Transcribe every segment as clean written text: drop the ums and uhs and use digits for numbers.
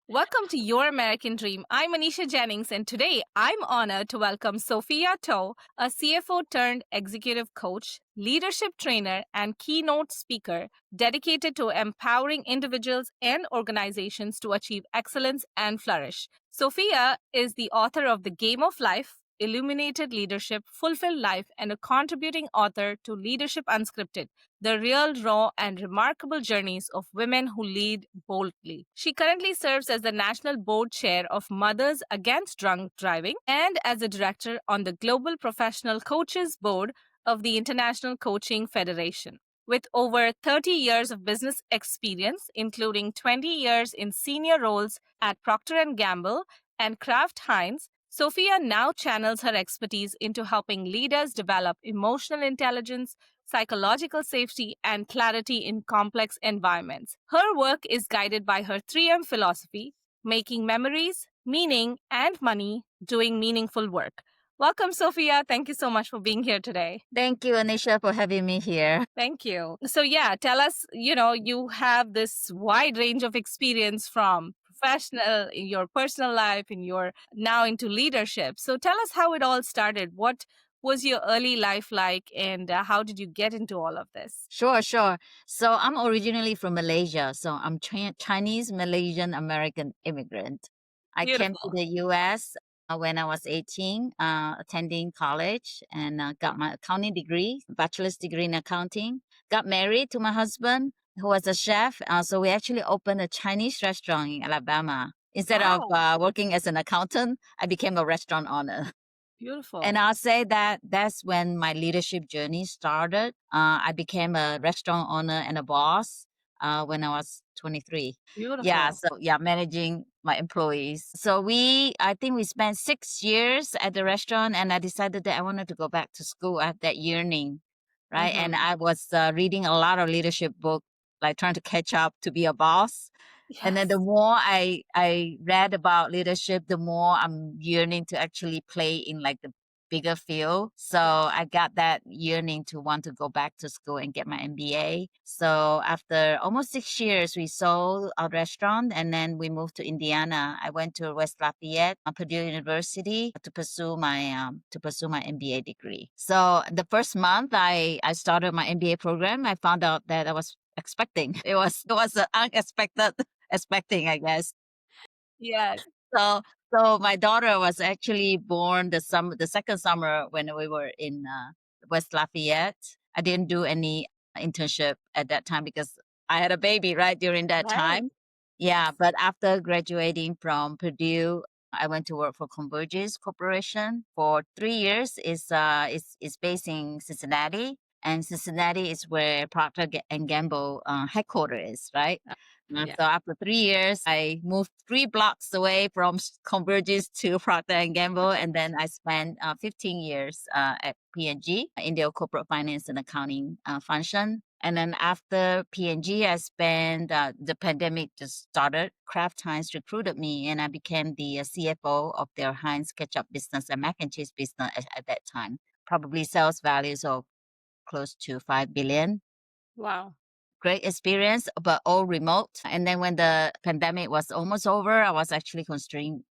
Welcome to Your American Dream. I'm Anisha Jennings, and today I'm honored to welcome Sophia Toh, a CFO turned executive coach, leadership trainer, and keynote speaker dedicated to empowering individuals and organizations to achieve excellence and flourish. Sophia is the author of The Game of Life, Illuminated Leadership, Fulfilled Life, and a contributing author to Leadership Unscripted, the real, raw, and remarkable journeys of women who lead boldly. She currently serves as the National Board Chair of Mothers Against Drunk Driving and as a director on the Global Professional Coaches Board of the International Coaching Federation. With over 30 years of business experience, including 20 years in senior roles at Procter and Gamble and Kraft Heinz, Sophia now channels her expertise into helping leaders develop emotional intelligence, psychological safety, and clarity in complex environments. Her work is guided by her 3M philosophy: making memories, meaning, and money, doing meaningful work. Welcome, Sophia. Thank you so much for being here today. Thank you, Anisha, for having me here. Thank you. So, yeah, tell us, you have this wide range of experience from professional, in your personal life, in your now into leadership. So, tell us how it all started. What was your early life like, and how did you get into all of this? Sure, sure. So I'm originally from Malaysia. So I'm Chinese Malaysian American immigrant. I came to Beautiful. the US when I was 18, attending college and got my accounting degree, bachelor's degree in accounting. Got married to my husband, who was a chef. So we actually opened a Chinese restaurant in Alabama. Instead of Wow. working as an accountant, I became a restaurant owner. And Beautiful. I'll say that that's when my leadership journey started. I became a restaurant owner and a boss when I was 23. Yeah, Beautiful. so yeah, managing my employees. So I think we spent 6 years at the restaurant, and I decided that I wanted to go back to school. I had that yearning, right? And Mm-hmm. I was reading a lot of leadership books, like trying to catch up to be a boss. And then the Yes. more I read about leadership, the more I'm yearning to actually play in like the bigger field. So Yeah. I got that yearning to want to go back to school and get my MBA. So after almost 6 years, we sold our restaurant and then we moved to Indiana. I went to West Lafayette, Purdue University to pursue my MBA degree. So the first month I started my MBA program, I found out that I was expecting. It was an unexpected expecting, I guess. Yes. So so my daughter was actually born the second summer when we were in West Lafayette. I didn't do any internship at that time because I had a baby right during that Right. time. Yeah, Yes. but after graduating from Purdue, I went to work for Convergys Corporation for 3 years. It's based in Cincinnati, and Cincinnati is where Procter and Gamble headquarters is, right? Yeah. So after 3 years, I moved 3 blocks away from Convergys to Procter and Gamble, and then I spent 15 years at P&G in their corporate finance and accounting function. And then after P&G, I spent the pandemic just started. Kraft Heinz recruited me, and I became the CFO of their Heinz ketchup business and mac and cheese business at that time. Probably sales values of close to 5 billion. Wow. Great experience, but all remote. And then when the pandemic was almost over, I was actually considering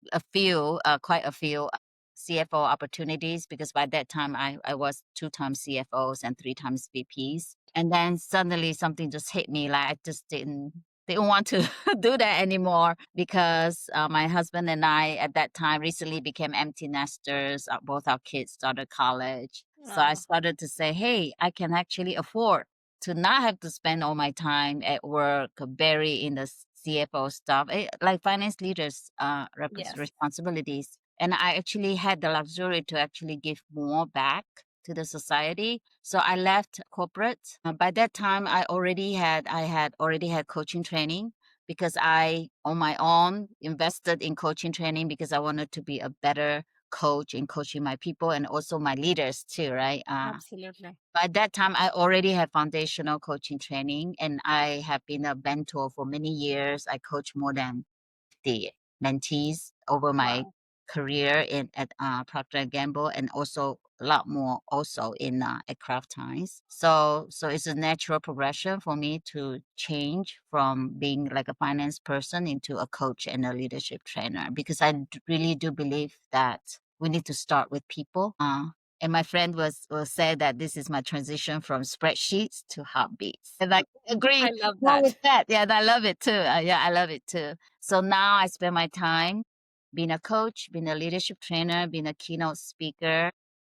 quite a few CFO opportunities because by that time I was 2 times CFOs and 3 times VPs. And then suddenly something just hit me like I just didn't want to do that anymore because my husband and I at that time recently became empty nesters. Both our kids started college. So I Oh, started to say, hey, I can actually afford to not have to spend all my time at work, buried in the CFO stuff, like finance leaders' yes. responsibilities. And I actually had the luxury to actually give more back to the society. So I left corporate. By that time, I had already had coaching training because I, on my own, invested in coaching training because I wanted to be a better coach in coaching my people and also my leaders too, right? Absolutely. By that time, I already had foundational coaching training and I have been a mentor for many years. I coach more than 50 mentees over my Wow. career in at Procter and Gamble, and also a lot more also in at Kraft Heinz. So it's a natural progression for me to change from being like a finance person into a coach and a leadership trainer, because really do believe that we need to start with people. And my friend will say that this is my transition from spreadsheets to heartbeats. And I agree I love more that. with that. Yeah, and I love it too. Yeah, I love it too. So now I spend my time being a coach, being a leadership trainer, being a keynote speaker.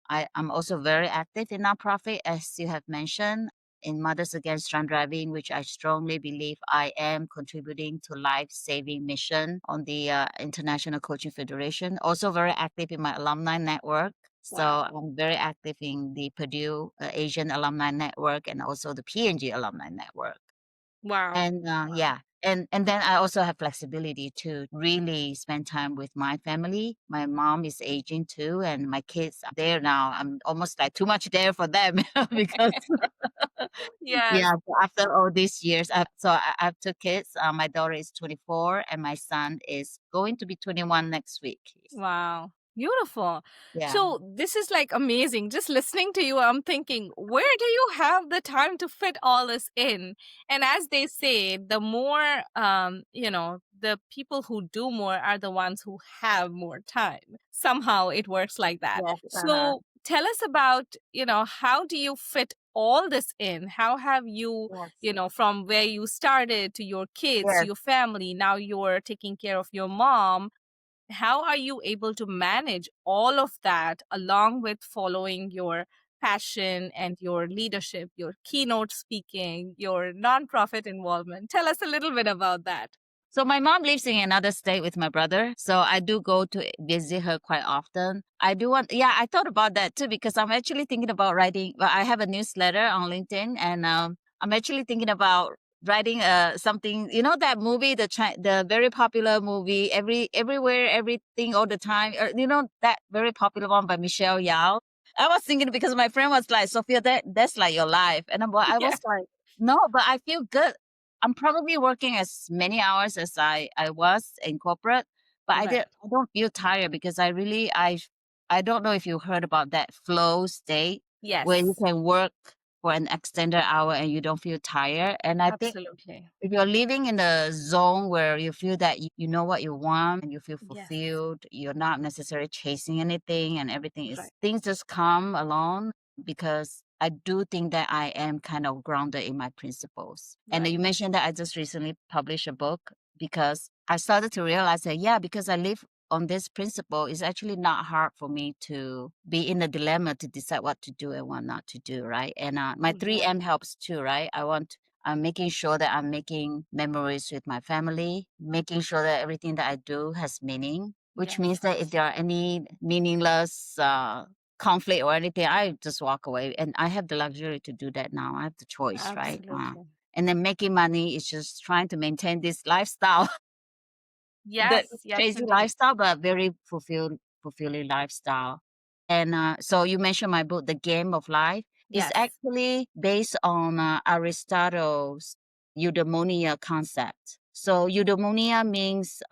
I'm also very active in nonprofit, as you have mentioned, in Mothers Against Drunk Driving, which I strongly believe I am contributing to life-saving mission on the International Coaching Federation. Also very active in my alumni network. So Wow. I'm very active in the Purdue Asian Alumni Network and also the P&G Alumni Network. Wow. And Wow. yeah, and then I also have flexibility to really spend time with my family. My mom is aging too, and my kids are there now. I'm almost like too much there for them because Yes. yeah, so after all these years, I have two kids. My daughter is 24, and my son is going to be 21 next week. Wow. Beautiful. Yeah, So this is like amazing. Just listening to you, I'm thinking, where do you have the time to fit all this in? And as they say, the more, the people who do more are the ones who have more time. Somehow it works like that. yes, So tell us about, how do you fit all this in? How have you, yes, from where you started to your kids, to yes. your family, now you're taking care of your mom, how are you able to manage all of that along with following your passion and your leadership, your keynote speaking, your nonprofit involvement? Tell us a little bit about that. So my mom lives in another state with my brother. So I do go to visit her quite often. I do want, yeah, I thought about that too, because I'm actually thinking about writing. Well, I have a newsletter on LinkedIn, and I'm actually thinking about writing something. You know that movie, the very popular movie, everywhere, everything, all the time. You know that very popular one by Michelle Yao. I was thinking because my friend was like, Sophia, that's like your life, and I Yeah, was like, no, but I feel good. I'm probably working as many hours as I was in corporate, but right. I don't feel tired because I don't know if you heard about that flow state where you Yes, can work for an extended hour and you don't feel tired. And I think absolutely. if you're living in a zone where you feel that you know what you want and you feel Yes, fulfilled, you're not necessarily chasing anything and everything is right, things just come along, because I do think that I am kind of grounded in my principles. And you right. mentioned that I just recently published a book because I started to realize that, yeah, because I live on this principle, it's actually not hard for me to be in a dilemma to decide what to do and what not to do, right? And my Right. 3M helps too, right? I'm making sure that I'm making memories with my family, making sure that everything that I do has meaning, which means Yes, that if there are any meaningless conflict or anything, I just walk away. And I have the luxury to do that now. I have the choice, right? absolutely. And then making money is just trying to maintain this lifestyle, the Yes, yes, crazy indeed. lifestyle, but very fulfilling lifestyle. And so you mentioned my book, The Game of Life. Is Yes. actually based on Aristotle's eudaimonia concept. So eudaimonia means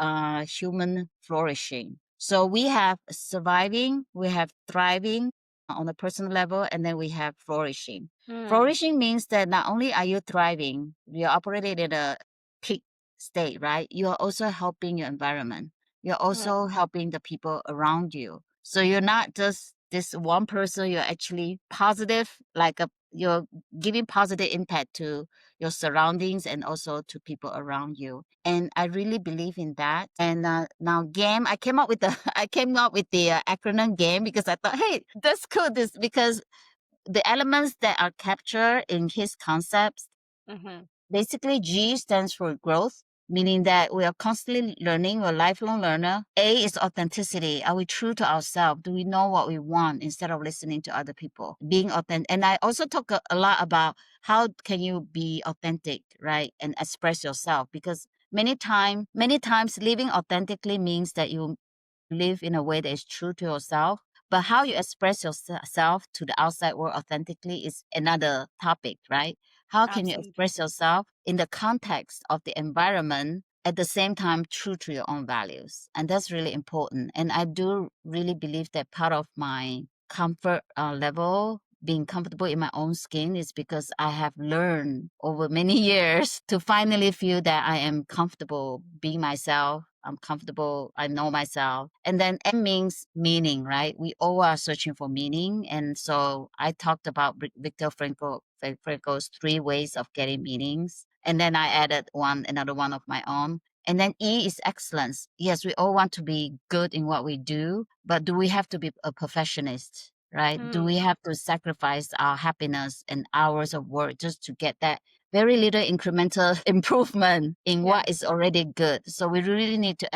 human flourishing. So we have surviving, we have thriving on a personal level, and then we have flourishing. Mm, Flourishing means that not only are you thriving, you're operating in a peak state, right? You are also helping your environment. You're right. also helping the people around you. So you're not just this one person, you're actually positive, you're giving positive impact to your surroundings and also to people around you. And I really believe in that. And now game, I came up with the I came up with the acronym game because I thought, hey, that's cool. This because the elements that are captured in his concepts. Mm-hmm. Basically, G stands for growth, meaning that we are constantly learning, we're a lifelong learner. A is authenticity. Are we true to ourselves? Do we know what we want instead of listening to other people? Being authentic. And I also talk a lot about how can you be authentic, right? And express yourself, because many times living authentically means that you live in a way that is true to yourself. But how you express yourself to the outside world authentically is another topic, right? How can you Absolutely. express yourself in the context of the environment at the same time true to your own values. And that's really important. And I do really believe that part of my comfort level, being comfortable in my own skin, is because I have learned over many years to finally feel that I am comfortable being myself. I'm comfortable. I know myself. And then M means meaning, right? We all are searching for meaning. And so I talked about Viktor Frankl's 3 ways of getting meanings. And then I added another one of my own. And then E is excellence. Yes, we all want to be good in what we do, but do we have to be a perfectionist, right? Do Mm, we have to sacrifice our happiness and hours of work just to get that very little incremental improvement in yes, what is already good? So we really need to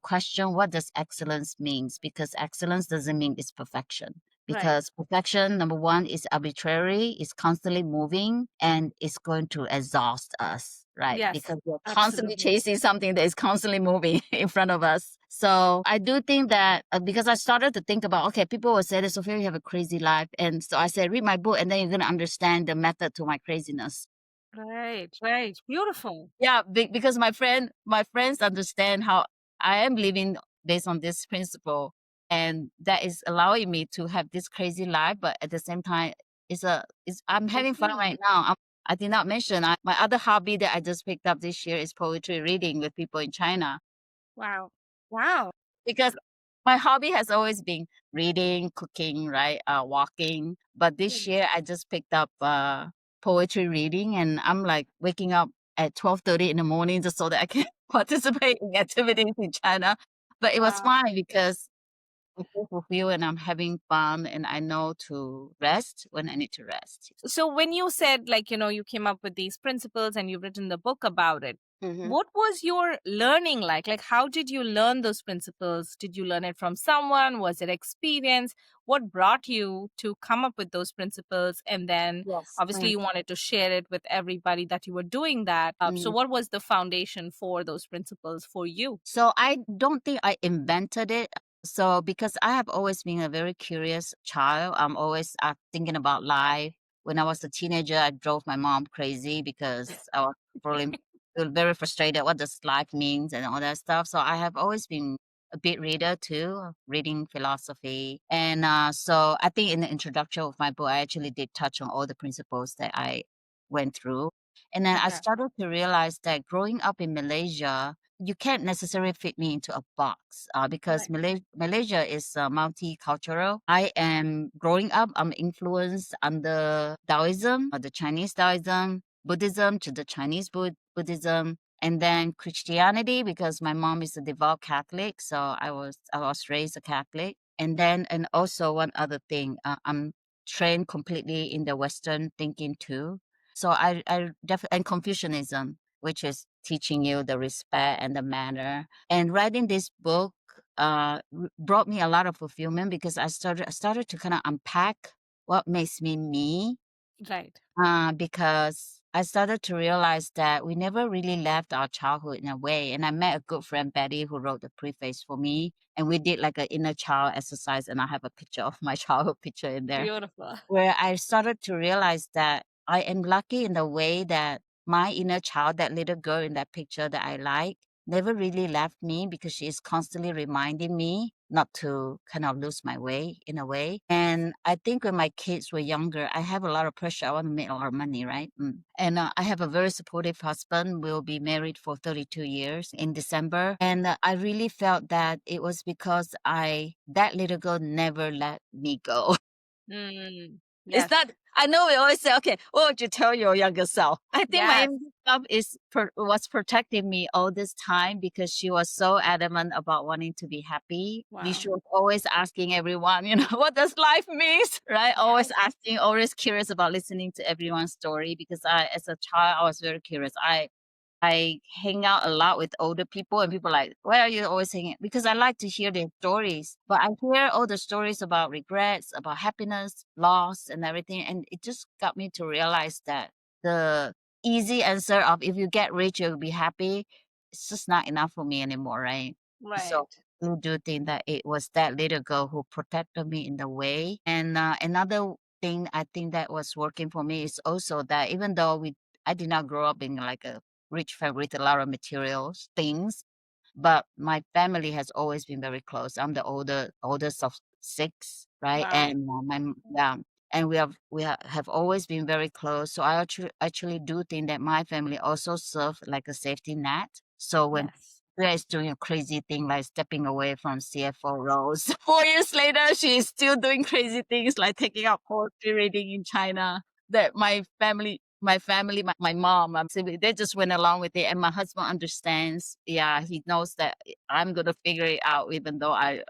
question, what does excellence means, because excellence doesn't mean it's perfection, right. because perfection, number one, is arbitrary, is constantly moving, and it's going to exhaust us, right? Yes, Because we're constantly absolutely. chasing something that is constantly moving in front of us. So I do think that because I started to think about, okay, people will say that, Sophia, you have a crazy life. And so I said, read my book and then you're going to understand the method to my craziness. Right, right. Beautiful. Yeah, because my friends understand how I am living based on this principle, and that is allowing me to have this crazy life. But at the same time, I'm having fun Okay. right now. I did not mention my other hobby that I just picked up this year is poetry reading with people in China, Wow. Wow. because my hobby has always been reading, cooking, right? Walking. But this Mm, year I just picked up poetry reading, and I'm like waking up at 12:30 in the morning just so that I can participate in activities in China. But it was wow. fine because I feel fulfilled and I'm having fun, and I know to rest when I need to rest. So when you said, like, you came up with these principles and you've written the book about it, Hmm. what was your learning like? Like, how did you learn those principles? Did you learn it from someone? Was it experience? What brought you to come up with those principles? And then Yes. obviously you wanted to share it with everybody that you were doing that. So Mm. what was the foundation for those principles for you? So I don't think I invented it. So because I have always been a very curious child, I'm always thinking about life. When I was a teenager, I drove my mom crazy because I was probably very frustrated. What does life means and all that stuff. So I have always been a bit reader too, reading philosophy. And so I think in the introduction of my book, I actually did touch on all the principles that I went through. And then I Okay. started to realize that growing up in Malaysia, you can't necessarily fit me into a box because Right. Malaysia is multicultural. I am growing up, I'm influenced under Taoism, the Chinese Taoism, Buddhism to the Chinese Buddhism, and then Christianity because my mom is a devout Catholic, so I was raised a Catholic. And also one other thing, I'm trained completely in the Western thinking too. So I definitely, and Confucianism, which is teaching you the respect and the manner. And writing this book brought me a lot of fulfillment because I started to kind of unpack what makes me me, Right. because I started to realize that we never really left our childhood in a way. And I met a good friend, Betty, who wrote the preface for me. And we did like an inner child exercise. And I have a picture of my childhood picture in there, Beautiful. where I started to realize that I am lucky in the way that my inner child, that little girl in that picture that I like, never really left me because she is constantly reminding me not to kind of lose my way in a way. And I think when my kids were younger, I have a lot of pressure. I want to make a lot of money, right? And I have a very supportive husband. We'll be married for 32 years in December. And I really felt that it was because that little girl never let me go. Mm, It's yes. not. I know we always say, okay, what would you tell your younger self? I think my Yes. inner self was protecting me all this time because she was so adamant about wanting to be happy. Wow. She was always asking everyone, what does life mean? Right? Always Yes. asking, always curious about listening to everyone's story because as a child, I was very curious. I hang out a lot with older people, and people are like, why are you always hanging? Because I like to hear their stories. But I hear all the stories about regrets, about happiness, loss, and everything. And it just got me to realize that the easy answer of if you get rich, you'll be happy, it's just not enough for me anymore, right? So Right. I do think that it was that little girl who protected me in the way. And another thing I think that was working for me is also that even though I did not grow up in like a rich family with a lot of materials, things. But my family has always been very close. I'm the oldest of six, right? Wow. And yeah, and have always been very close. So I actually do think that my family also served like a safety net. So when Yes. Sophia is doing a crazy thing like stepping away from CFO roles, 4 years later she's still doing crazy things like taking up poetry reading in China. That my mom, my sibling, they just went along with it, and my husband understands. Yeah, he knows that I'm gonna figure it out, even though it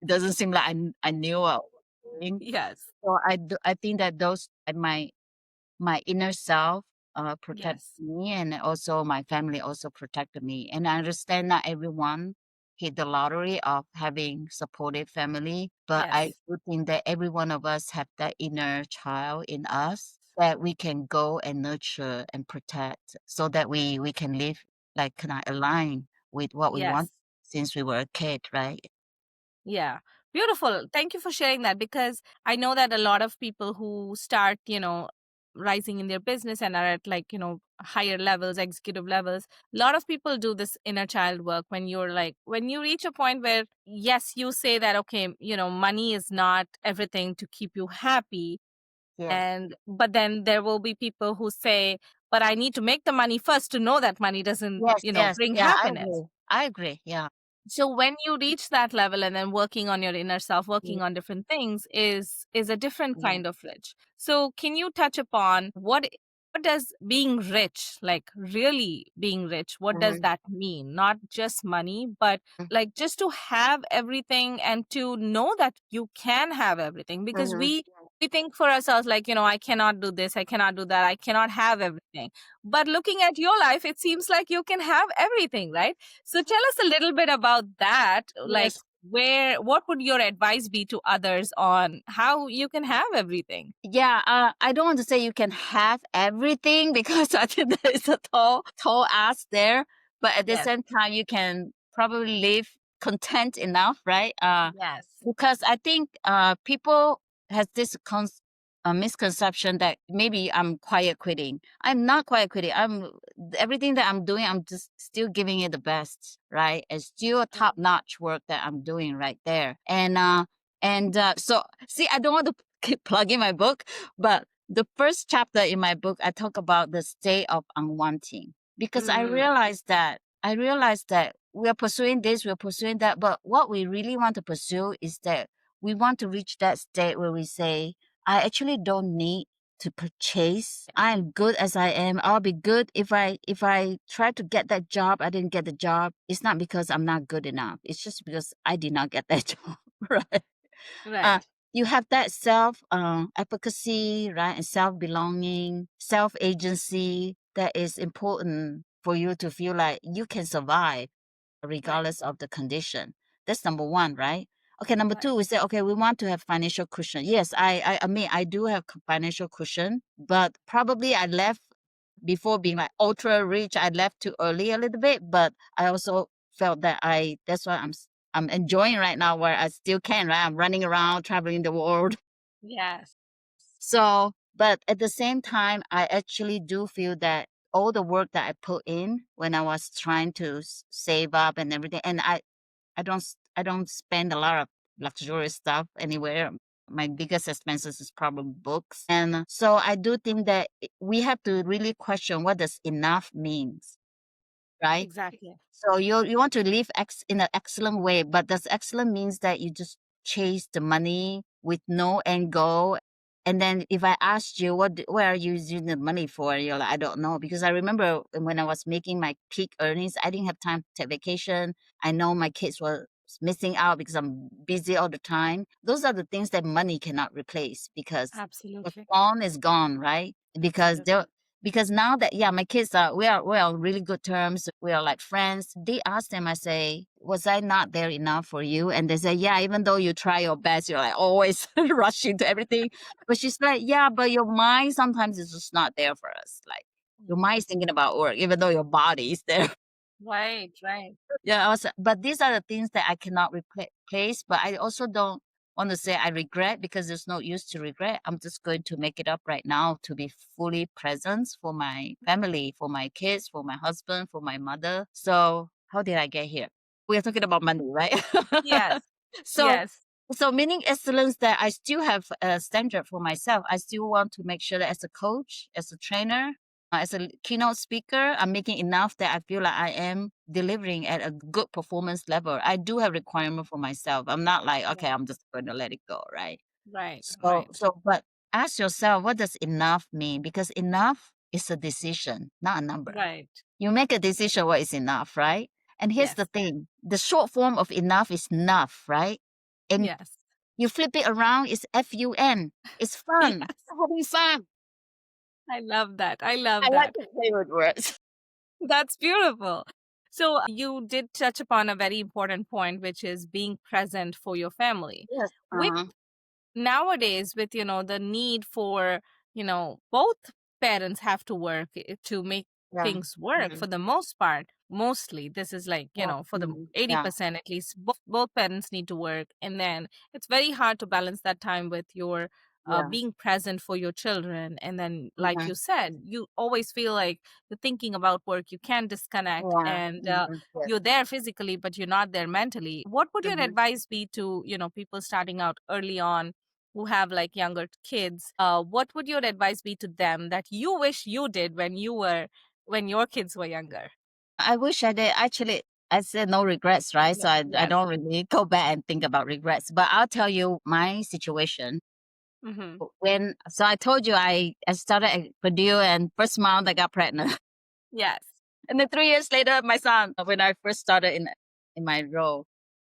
doesn't seem like I knew what I was doing. Yes. So I think that those my inner self protect Yes. me, and also my family also protected me. And I understand not everyone hit the lottery of having supportive family, but I Yes. do think that every one of us have that inner child in us that we can go and nurture and protect, so that we can live like kind of align with what we want Yes. since we were a kid, right? Yeah. Beautiful. Thank you for sharing that, because I know that a lot of people who start, rising in their business and are at, like, higher levels, executive levels, a lot of people do this inner child work. When you're like, when you reach a point where, yes, you say that, okay, money is not everything to keep you happy. Yes. But then there will be people who say, but I need to make the money first to know that money doesn't, Yes, yes, bring yeah, happiness. I agree, yeah. So when you reach that level, and then working on your inner self, Mm, working on different things is a different yeah. kind of rich. So can you touch upon what does being rich, like really being rich, what does Mhm, that mean? Not just money, but mm, like just to have everything and to know that you can have everything. Because mhm. we think for ourselves, like, I cannot do this, I cannot do that, I cannot have everything. But looking at your life, it seems like you can have everything, right? So tell us a little bit about that. Like, Yes. what would your advice be to others on how you can have everything? Yeah, I don't want to say you can have everything because I think there is a tall ask there. But at the Yes. same time, you can probably live content enough, right? Yes. Because I think people has this misconception that maybe I'm quiet quitting. I'm not quiet quitting. I'm everything that I'm doing, I'm just still giving it the best, right? It's still a top notch work that I'm doing right there. And so see, I don't want to keep plugging my book, but the first chapter in my book, I talk about the state of unwanting, because Mm, I realized that we are pursuing this, we're pursuing that, but what we really want to pursue is that we want to reach that state where we say, I actually don't need to purchase. I am good as I am. I'll be good if I try to get that job, I didn't get the job. It's not because I'm not good enough. It's just because I did not get that job. Right. Uh, right. you have that self efficacy, right? And self belonging, self agency that is important for you to feel like you can survive Right. regardless of the condition. That's number one, right? Okay, number Right. two, we say, okay, we want to have financial cushion. Yes, I mean, I do have financial cushion, but probably I left before being like ultra rich. I left too early a little bit, but I also felt that that's why I'm enjoying right now where I still can, right? I'm running around, traveling the world. Yes. So, but at the same time, I actually do feel that all the work that I put in when I was trying to save up and everything, and I don't spend a lot of luxurious stuff anywhere. My biggest expenses is probably books, and so I do think that we have to really question what does enough means, right? Exactly. So you want to live in an excellent way, but does excellent means that you just chase the money with no end goal? And then if I asked you what are you using the money for, you're like, I don't know, because I remember when I was making my peak earnings, I didn't have time to take vacation. I know my kids were missing out because I'm busy all the time. Those are the things that money cannot replace, because what's Absolutely. gone is gone, right? Because Absolutely. now that, yeah, my kids are we're on really good terms, we are like friends. They ask them, I say, was I not there enough for you? And they say, yeah, even though you try your best, you're like always rushing to everything. But she's like, yeah, but your mind sometimes is just not there for us. Like your mind is thinking about work even though your body is there. Right. Right. Yeah, but these are the things that I cannot replace, but I also don't want to say I regret, because there's no use to regret. I'm just going to make it up right now to be fully present for my family, for my kids, for my husband, for my mother. So how did I get here? We are talking about money, right? Yes. so Yes. so meaning excellence, that I still have a standard for myself. I still want to make sure that as a coach, as a trainer, as a keynote speaker, I'm making enough that I feel like I am delivering at a good performance level. I do have requirement for myself. I'm not like, okay, Right. I'm just going to let it go, right? Right. So, Right. but ask yourself, what does enough mean? Because enough is a decision, not a number. Right. You make a decision what is enough, right? And here's the Yes. thing, the short form of enough is enough, right? And Yes. you flip it around, it's FUN. It's fun. Yes. Having fun. I love that. I I love like that. to play with words. That's beautiful. So you did touch upon a very important point, which is being present for your family. Yes. With nowadays, with the need for both parents have to work to make Yeah. things work Mhm. for the most part. Mostly this is like Yeah. for the Mhm. Yeah. 80% at least, both parents need to work, and then it's very hard to balance that time with your Yeah. being present for your children. And then, like Mhm. you said, you always feel like you're thinking about work, you can't disconnect, Yeah. and Yes. you're there physically but you're not there mentally. What would your Mhm. advice be to people starting out early on who have like younger kids? What would your advice be to them that you wish you did when your kids were younger? I wish I did. Actually, I said no regrets, right? So I Yes. don't really go back and think about regrets. But I'll tell you my situation. Mm-hmm. So I told you I started at Purdue, and first month I got pregnant. Yes. And then 3 years later, my son, when I first started in my role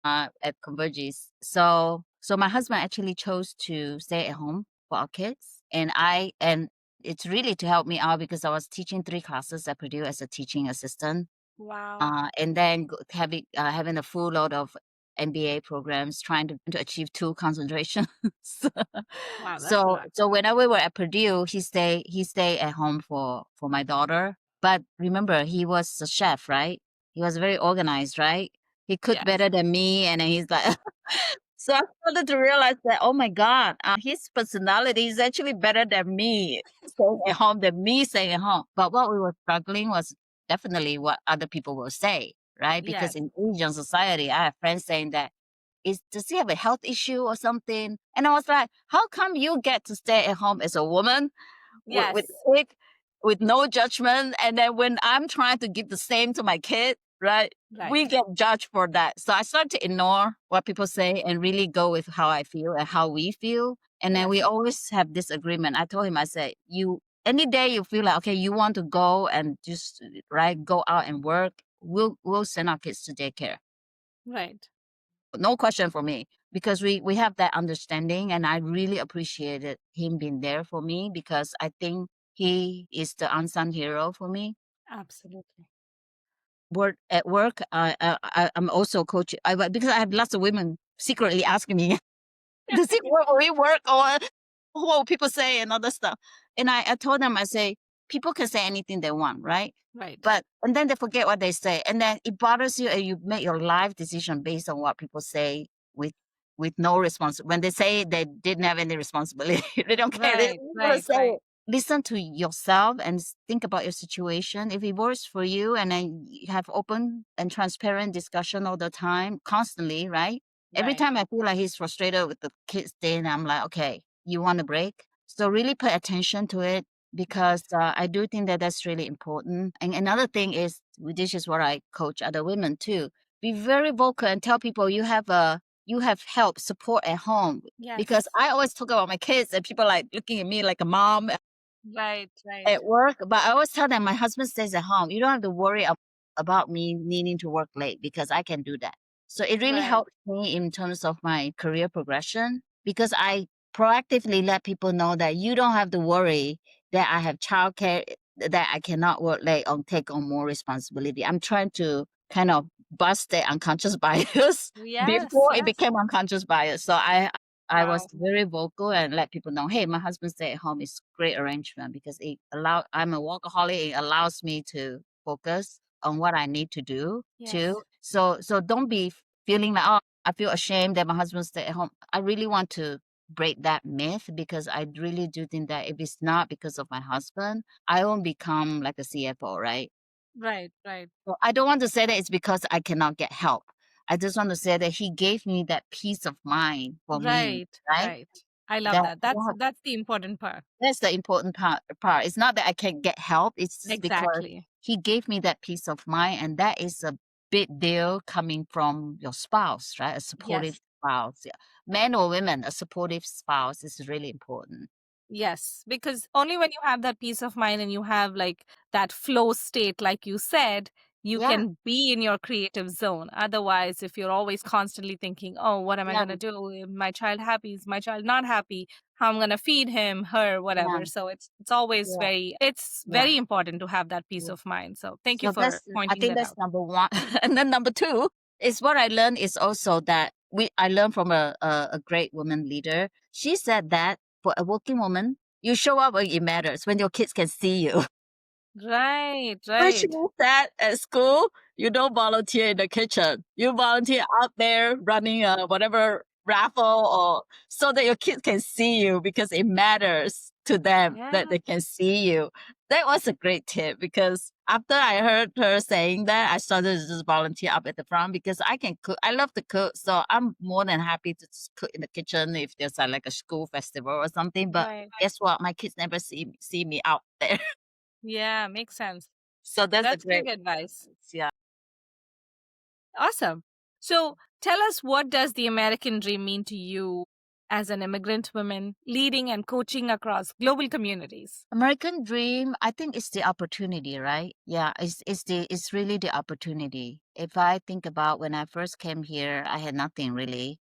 at Convergys. So my husband actually chose to stay at home for our kids, and it's really to help me out, because I was teaching 3 classes at Purdue as a teaching assistant, Wow. and then having a full load of MBA programs, trying to achieve 2 concentrations. Wow, that's a so lot. so whenever we were at Purdue, he stayed at home for my daughter. But remember, he was a chef, right? He was very organized, right? He cooked Yes. better than me, and then he's like, so I started to realize that, oh my God, his personality is actually better than me staying at home than me staying at home. But what we were struggling was definitely what other people will say, right? Because Yes. in Asian society, I have friends saying that, does he have a health issue or something? And I was like, how come you get to stay at home as a woman with Yes. kid, with no judgment, and then when I'm trying to give the same to my kid, right, we Right. get judged for that. So I started to ignore what people say and really go with how I feel and how we feel. And then we Yes. always have this agreement. I told him, I said, you any day you feel like, okay, you want to go and just go out and work, we'll send our kids to daycare. Right. No question for me, because we have that understanding, and I really appreciated him being there for me, because I think he is the unsung hero for me. Absolutely. Work, I'm also coach, because I have lots of women secretly asking me, does it work or we work, or what will people say and other stuff. And I told them, I say, people can say anything they want, right? Right. And then they forget what they say, and then it bothers you, and you make your life decision based on what people say, with no response. When they say they didn't have any responsibility, they don't care. They're Right. gonna Right. say Right. it. Listen to yourself and think about your situation. If it works for you, and then you have open and transparent discussion all the time, constantly, right? Every Right. time I feel like he's frustrated with the kids thing, I'm like, okay, you want a break? So really pay attention to it, Right. because I do think that that's really important. And another thing is, this is what I coach other women too. Be very vocal and tell people you have help, support at home. Because Yes. I always talk about my kids, and people like looking at me like a mom Right. Right. at work. But I always tell them, my husband stays at home. You don't have to worry about me needing to work late, because I can do that. So it really Right. helps me in terms of my career progression, because I proactively let people know that you don't have to worry that I have childcare, that I cannot work late or take on more responsibility. I'm trying to kind of bust the unconscious bias Yes. before it Yes. became unconscious bias. So I was Wow. very vocal and let people know, hey, my husband stay at home is great arrangement, because I'm a workaholic. It allows me to focus on what I need to do too. Yes. So don't be feeling like, oh, I feel ashamed that my husband stay at home. I really want to break that myth because I really do think that if it's not because of my husband, I won't become like a CFO, right? Right, right, So I don't want to say that it's because I cannot get help. I just want to say that he gave me that peace of mind for me, right, right? right. I love That that. That's the important part. that's the important part. It's not that I can't get help. It's just because Exactly. he gave me that peace of mind, and that is a big deal coming from your spouse, right? A supportive Yes. spouse. Yeah. Men or women, a supportive spouse is really important. Yes, because only when you have that peace of mind and you have like that flow state, like you said, you Yeah, can be in your creative zone. Otherwise, if you're always constantly thinking, oh, what am I yeah, going to do? Is my child happy? Is my child not happy? How I'm going to feed him, her, yeah, whatever. So it's always yeah, it's yeah. very important to have that peace Yeah. of mind. So thank you So for I pointing think that that's out. number one. And then number two is what I learned is also that I learned from a great woman leader. She said that for a working woman, you show up when it matters, when your kids can see you. Right, Which right. means that at school, you don't volunteer in the kitchen. You volunteer out there running a whatever raffle or so that your kids can see you because it matters to them that Yeah. they can see you. That was a great tip because after I heard her saying that, I started to just volunteer up at the front because I can cook. I love to cook. So I'm more than happy to just cook in the kitchen if there's like a school festival or something. But Right. guess what? My kids never see me out there. Yeah, makes sense. So that's a That's great, big advice. yeah. Awesome. So tell us, what does the American dream mean to you as an immigrant woman leading and coaching across global communities? American dream, I think it's the opportunity, right? Yeah, it's really the opportunity. If I think about when I first came here, I had nothing really.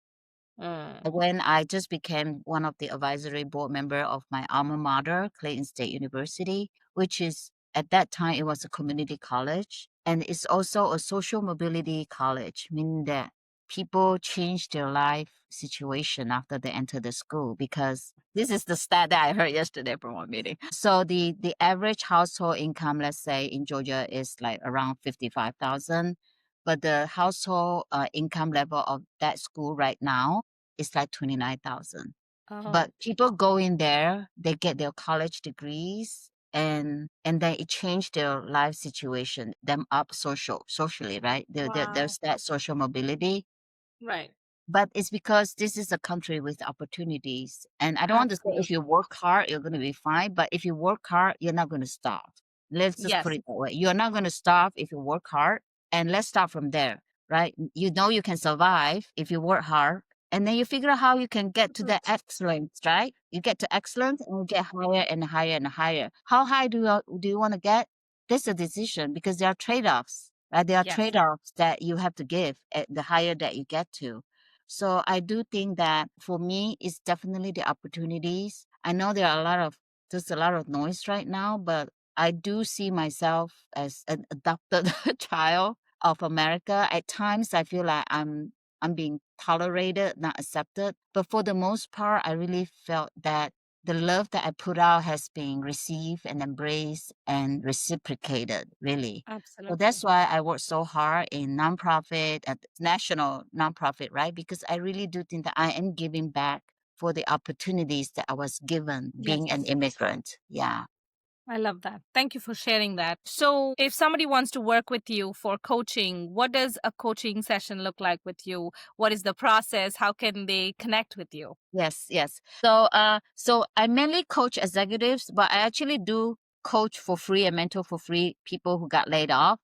Mm. When I just became one of the advisory board member of my alma mater, Clayton State University, which is at that time it was a community college and it's also a social mobility college, meaning that people change their life situation after they enter the school because this is the stat that I heard yesterday from one meeting. So the average household income, let's say in Georgia, is like around 55,000, but the household income level of that school right now it's like 29,000. But Oh, people go in there, they get their college degrees and then it changed their life situation, them up socially, right? wow. There's that social mobility. Right. But it's because this is a country with opportunities. And I don't want to say if you Absolutely. work hard, you're going to be fine. But if you work hard, you're not going to starve. Let's just put Yes. it that way. You're not going to starve if you work hard. And let's start from there, right? You know you can survive if you work hard. And then you figure out how you can get to Mhm. the excellence, right? You get to excellence and you get higher and higher and higher. How high do you want to get? That's a decision because there are trade-offs, right? There are Yes. trade-offs that you have to give at the higher that you get to. So I do think that for me, it's definitely the opportunities. I know there's a lot of noise right now, but I do see myself as an adopted child of America. At times, I feel like I'm being tolerated, not accepted. But for the most part, I really felt that the love that I put out has been received and embraced and reciprocated, really. So that's Absolutely. why I work so hard in nonprofit and national nonprofit, right? Because I really do think that I am giving back for the opportunities that I was given being an Yes. immigrant. Yeah. I love that. Thank you for sharing that. So, if somebody wants to work with you for coaching, what does a coaching session look like with you? What is the process? How can they connect with you? Yes, yes. So I mainly coach executives, but I actually do coach for free and mentor for free people who got laid off.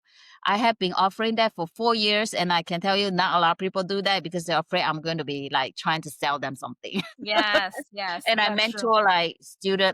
I have been offering that for 4 years, and I can tell you not a lot of people do that because they're afraid I'm going to be like trying to sell them something. Yes, yes, And I that's true. mentor like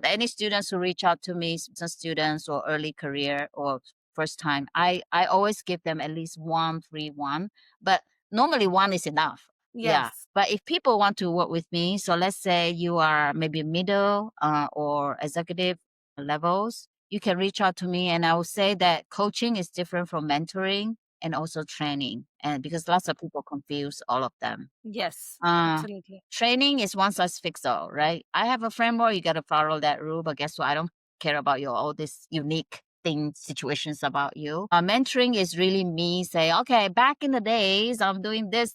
any students who reach out to me, some students or early career or first time. I always give them at least one free one, but normally one is enough. Yeah. Yes, But if people want to work with me, so let's say you are maybe middle or executive levels, you can reach out to me and I will say that coaching is different from mentoring and also training. And because lots of people confuse all of them. yes, Uh, absolutely. Training is one size fits all, right? I have a framework, you got to follow that rule, but guess what? I don't care about your all this unique things, situations about you. Mentoring is really me say, okay, back in the days, I'm doing this.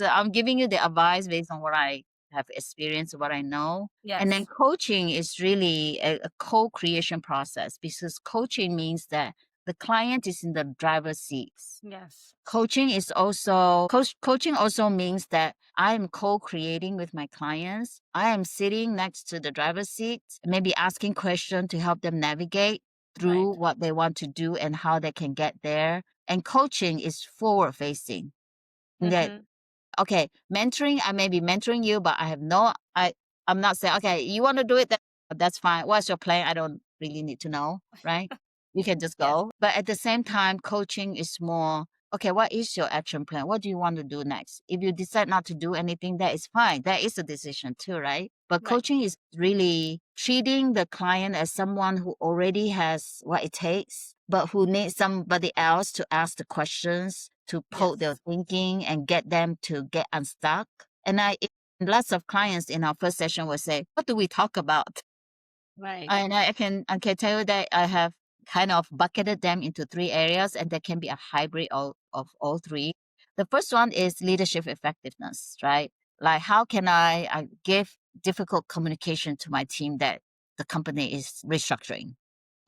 I'm giving you the advice based on what I have experienced, what I know. And then Yes. coaching is really a co-creation process because coaching means that the client is in the driver's seats. Yes. Coaching also means that I am co-creating with my clients. I am sitting next to the driver's seat, maybe asking questions to help them navigate through Right. what they want to do and how they can get there. And coaching is forward facing. That Mm-hmm. okay, mentoring, I may be mentoring you, but I'm not saying, okay, you want to do it, that's fine. What's your plan? I don't really need to know, right? You can just Yes. go. But at the same time, coaching is more, okay, what is your action plan? What do you want to do next? If you decide not to do anything, that is fine. That is a decision too, right? But Right. coaching is really treating the client as someone who already has what it takes, but who needs somebody else to ask the questions, to poke their Yes. thinking and get them to get unstuck. And lots of clients in our first session will say, what do we talk about? Right. And I can tell you that I have kind of bucketed them into three areas, and there can be a hybrid of all three. The first one is leadership effectiveness, right? Like how can I give difficult communication to my team that the company is restructuring?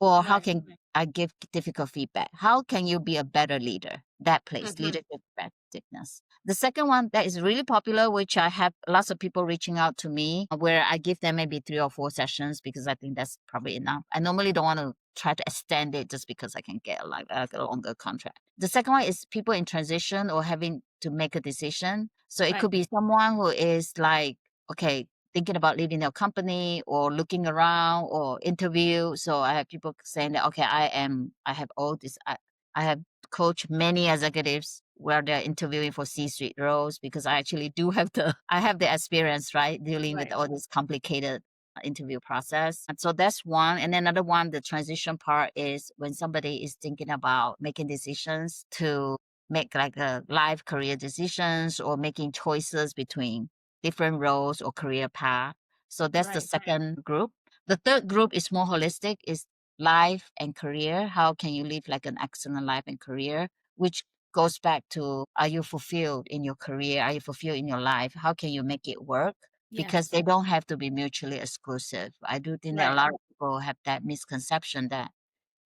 Or how Right. can I give difficult feedback? How can you be a better leader? That place, Mm-hmm. leadership effectiveness. The second one that is really popular, which I have lots of people reaching out to me, where I give them maybe 3 or 4 sessions because I think that's probably enough. I normally don't want to try to extend it just because I can get like a longer contract. The second one is people in transition or having to make a decision. So it Right. could be someone who is like, okay, thinking about leaving their company or looking around or interview. So I have people saying that, okay, I have all this, I have coached many executives where they're interviewing for C-suite roles because I actually do have I have the experience, right? Dealing with Right. all this complicated interview process. And so that's one. And then another one, the transition part is when somebody is thinking about making decisions to make like a life career decisions or making choices between different roles or career path. So that's the Right. second group. The third group is more holistic, is life and career. How can you live like an excellent life and career? Which goes back to, are you fulfilled in your career? Are you fulfilled in your life? How can you make it work? Because Yes. they don't have to be mutually exclusive. I do think that a Right. lot of people have that misconception that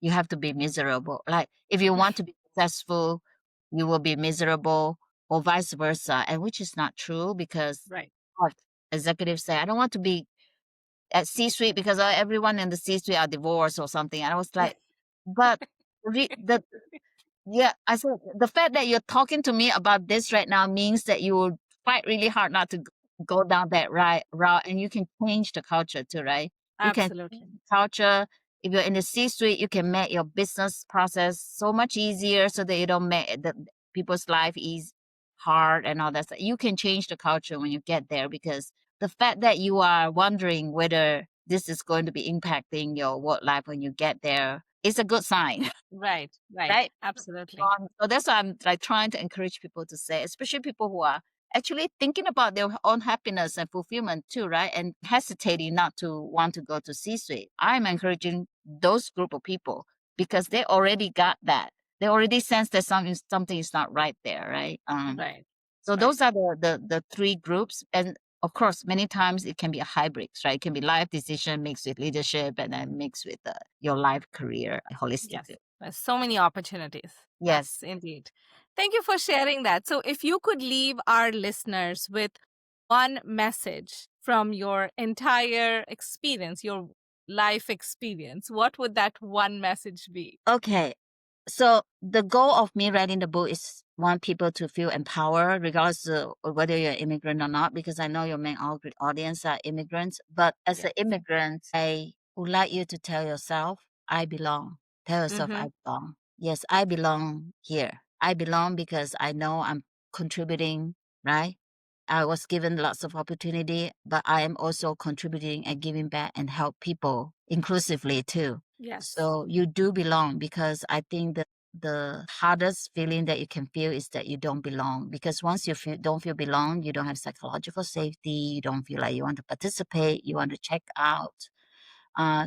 you have to be miserable. Like if you want to be successful, you will be miserable or vice versa. And which is not true because Right. what executives say, I don't want to be at C-suite because everyone in the C-suite are divorced or something. And I was like, but the yeah, I said the fact that you're talking to me about this right now means that you will fight really hard not to go down that right route, and you can change the culture too, right? You can change Absolutely. the culture. If you're in the C-suite, you can make your business process so much easier so that you don't make the people's life is hard and all that stuff. You can change the culture when you get there because the fact that you are wondering whether this is going to be impacting your work life when you get there is a good sign, Right. Right. right? Absolutely. So that's why I'm like trying to encourage people to say, especially people who are actually thinking about their own happiness and fulfillment too, right? And hesitating not to want to go to C-suite. I'm encouraging those group of people because they already got that. They already sense that something is not right there, right? Right. So Right. those are the three groups, and of course, many times it can be a hybrid, right? It can be life decision mixed with leadership, and then mixed with your life career Yes. holistically. There's so many opportunities. Yes. Yes, indeed. Thank you for sharing that. So, if you could leave our listeners with one message from your entire experience, your life experience, what would that one message be? Okay. So the goal of me writing the book is want people to feel empowered, regardless of whether you're an immigrant or not, because I know your main audience are immigrants. But as an Yes. immigrant, I would like you to tell yourself, I belong. Tell yourself, Mm-hmm. I belong. Yes, I belong here. I belong because I know I'm contributing, right? I was given lots of opportunity, but I am also contributing and giving back and help people inclusively too. Yes. So you do belong because I think that the hardest feeling that you can feel is that you don't belong. Because once you don't feel belong, you don't have psychological safety. You don't feel like you want to participate. You want to check out.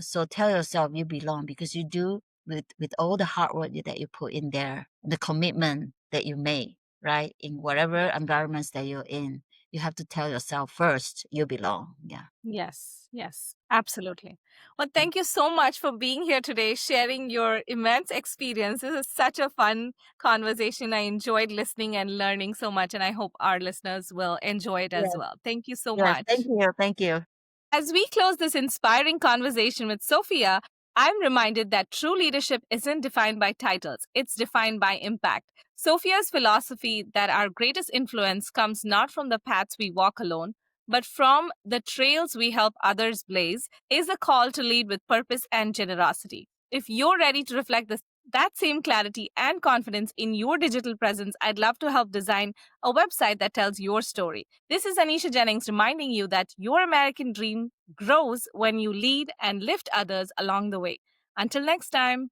So tell yourself you belong because you do. with all the hard work that you put in there, the commitment that you made, right? In whatever environments that you're in, you have to tell yourself first you belong. Yeah. Yes, yes, absolutely. Well, thank you so much for being here today, sharing your immense experience. This is such a fun conversation. I enjoyed listening and learning so much, and I hope our listeners will enjoy it as Yes. well. Thank you so Yes. Thank much. you. Thank you. As we close this inspiring conversation with Sophia, I'm reminded that true leadership isn't defined by titles, it's defined by impact. Sophia's philosophy that our greatest influence comes not from the paths we walk alone, but from the trails we help others blaze, is a call to lead with purpose and generosity. If you're ready to reflect that same clarity and confidence in your digital presence, I'd love to help design a website that tells your story. This is Anisha Jennings reminding you that your American dream grows when you lead and lift others along the way. Until next time.